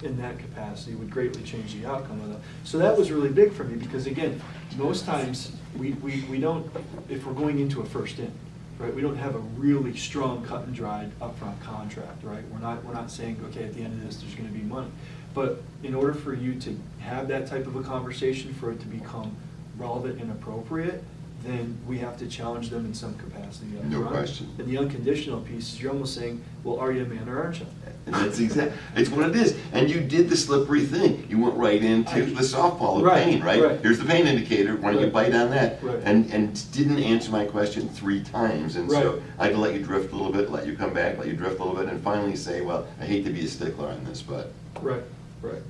in that capacity would greatly change the outcome of that. So that was really big for me, because again, most times, we don't, if we're going into a first in, right, we don't have a really strong cut and dried upfront contract, right? We're not saying, okay, at the end of this, there's gonna be money. But in order for you to have that type of a conversation, for it to become relevant and appropriate, then we have to challenge them in some capacity up No front. question. And the unconditional piece is you're almost saying, well, are you a man or aren't you? And that's it's what it is. And you did the slippery thing. You went right into the softball of Right, pain, right? right. Here's the pain indicator. Why don't you Right. bite on that? Right. And didn't answer my question 3 times. And Right. so I had to let you drift a little bit, let you come back, let you drift a little bit, and finally say, well, I hate to be a stickler on this, but Right, right.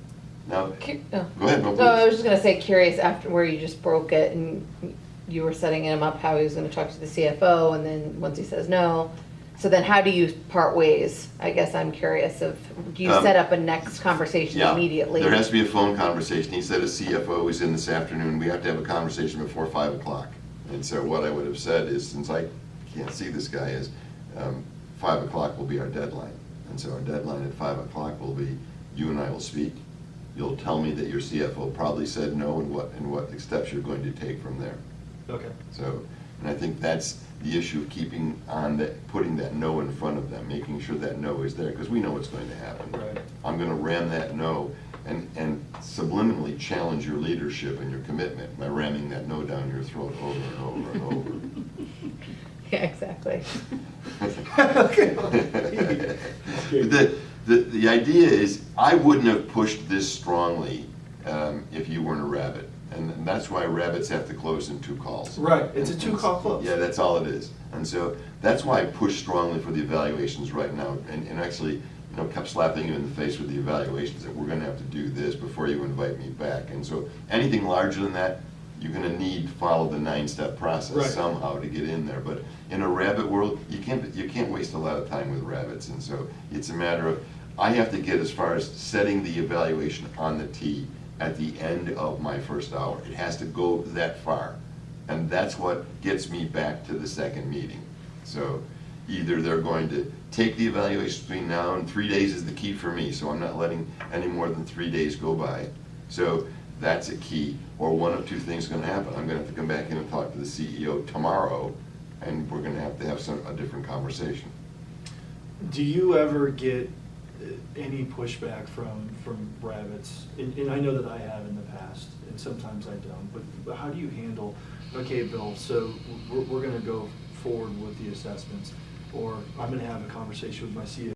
now, Oh. go ahead, no, So I was please. just gonna say, curious, after where you just broke it and you were setting him up how he was gonna talk to the CFO, and then once he says no, so then how do you part ways? I guess I'm curious of, do you set up a next conversation Yeah, immediately? there has to be a phone conversation. He said a CFO is in this afternoon. We have to have a conversation before 5 o'clock. And so what I would have said is, since I can't see this guy, is 5 o'clock will be our deadline. And so our deadline at 5 o'clock will be, you and I will speak. You'll tell me that your CFO probably said no, and what steps you're going to take from there. Okay. So, and I think that's the issue of keeping on that, putting that no in front of them, making sure that no is there, because we know what's going to happen. Right. I'm gonna ram that no and subliminally challenge your leadership and your commitment by ramming that no down your throat over and over and over. Yeah, exactly. The idea is, I wouldn't have pushed this strongly if you weren't a rabbit. And that's why rabbits have to close in 2 calls. Right, it's a 2-call close. Yeah, that's all it is. And so that's why I push strongly for the evaluations right now, and actually, kept slapping you in the face with the evaluations, that we're gonna have to do this before you invite me back. And so anything larger than that, you're gonna need to follow the 9-step process Right. somehow to get in there. But in a rabbit world, you can't waste a lot of time with rabbits. And so it's a matter of, I have to get as far as setting the evaluation on the tee at the end of my first hour. It has to go that far. And that's what gets me back to the second meeting. So either they're going to take the evaluation between now and 3 days is the key for me, so I'm not letting any more than 3 days go by. So that's a key. Or one of 2 things is gonna happen. I'm gonna have to come back in and talk to the CEO tomorrow, and we're gonna have to have a different conversation. Do you ever get any pushback from rabbits? And I know that I have in the past, and sometimes I don't, but how do you handle, okay, Bill, so we're gonna go forward with the assessments, or I'm gonna have a conversation with my CEO